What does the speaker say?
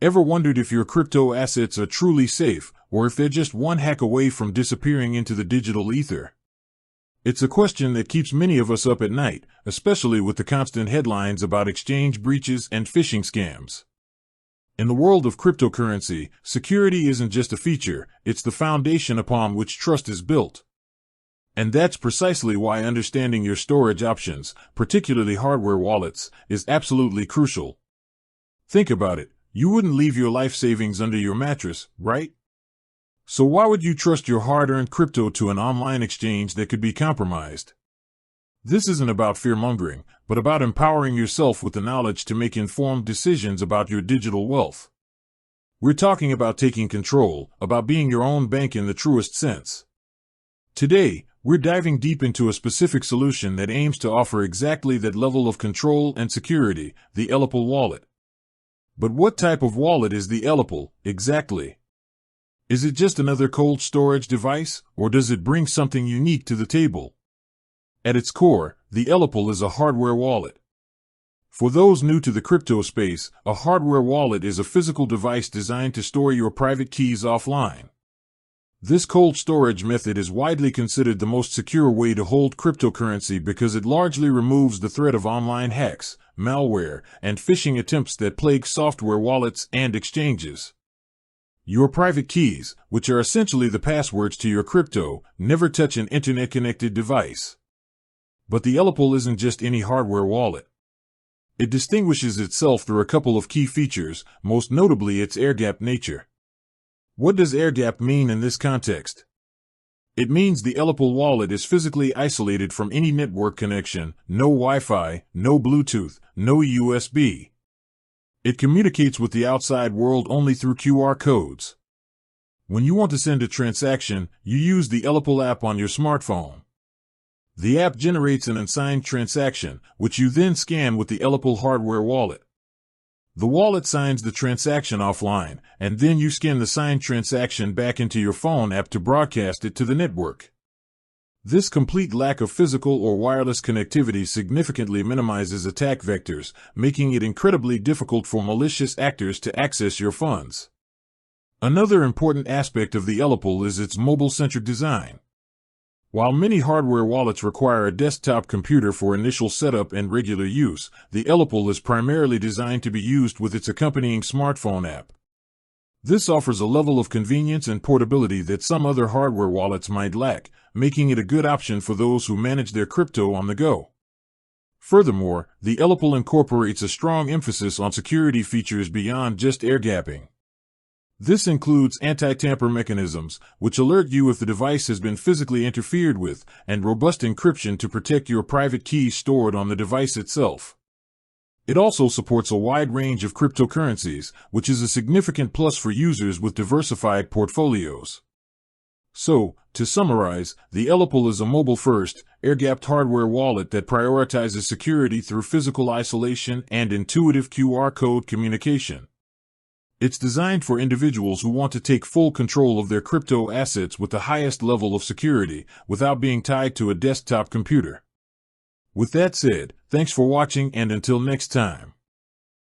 Ever wondered if your crypto assets are truly safe, or if they're just one hack away from disappearing into the digital ether? It's a question that keeps many of us up at night, especially with the constant headlines about exchange breaches and phishing scams. In the world of cryptocurrency, security isn't just a feature, it's the foundation upon which trust is built. And that's precisely why understanding your storage options, particularly hardware wallets, is absolutely crucial. Think about it. You wouldn't leave your life savings under your mattress, right? So why would you trust your hard-earned crypto to an online exchange that could be compromised? This isn't about fear-mongering, but about empowering yourself with the knowledge to make informed decisions about your digital wealth. We're talking about taking control, about being your own bank in the truest sense. Today, we're diving deep into a specific solution that aims to offer exactly that level of control and security, the ELLIPAL wallet. But what type of wallet is the ELLIPAL, exactly? Is it just another cold storage device, or does it bring something unique to the table? At its core, the ELLIPAL is a hardware wallet. For those new to the crypto space, a hardware wallet is a physical device designed to store your private keys offline. This cold storage method is widely considered the most secure way to hold cryptocurrency because it largely removes the threat of online hacks, malware, and phishing attempts that plague software wallets and exchanges. Your private keys, which are essentially the passwords to your crypto, never touch an internet-connected device. But the ELLIPAL isn't just any hardware wallet. It distinguishes itself through a couple of key features, most notably its air-gapped nature. What does air-gap mean in this context? It means the ELLIPAL wallet is physically isolated from any network connection, no Wi-Fi, no Bluetooth, no USB. It communicates with the outside world only through QR codes. When you want to send a transaction, you use the ELLIPAL app on your smartphone. The app generates an unsigned transaction, which you then scan with the ELLIPAL hardware wallet. The wallet signs the transaction offline, and then you scan the signed transaction back into your phone app to broadcast it to the network. This complete lack of physical or wireless connectivity significantly minimizes attack vectors, making it incredibly difficult for malicious actors to access your funds. Another important aspect of the ELLIPAL is its mobile-centric design. While many hardware wallets require a desktop computer for initial setup and regular use, the ELLIPAL is primarily designed to be used with its accompanying smartphone app. This offers a level of convenience and portability that some other hardware wallets might lack, making it a good option for those who manage their crypto on the go. Furthermore, the ELLIPAL incorporates a strong emphasis on security features beyond just air-gapping. This includes anti-tamper mechanisms, which alert you if the device has been physically interfered with, and robust encryption to protect your private keys stored on the device itself. It also supports a wide range of cryptocurrencies, which is a significant plus for users with diversified portfolios. So, to summarize, the ELLIPAL is a mobile-first, air-gapped hardware wallet that prioritizes security through physical isolation and intuitive QR code communication. It's designed for individuals who want to take full control of their crypto assets with the highest level of security, without being tied to a desktop computer. With that said, thanks for watching, and until next time.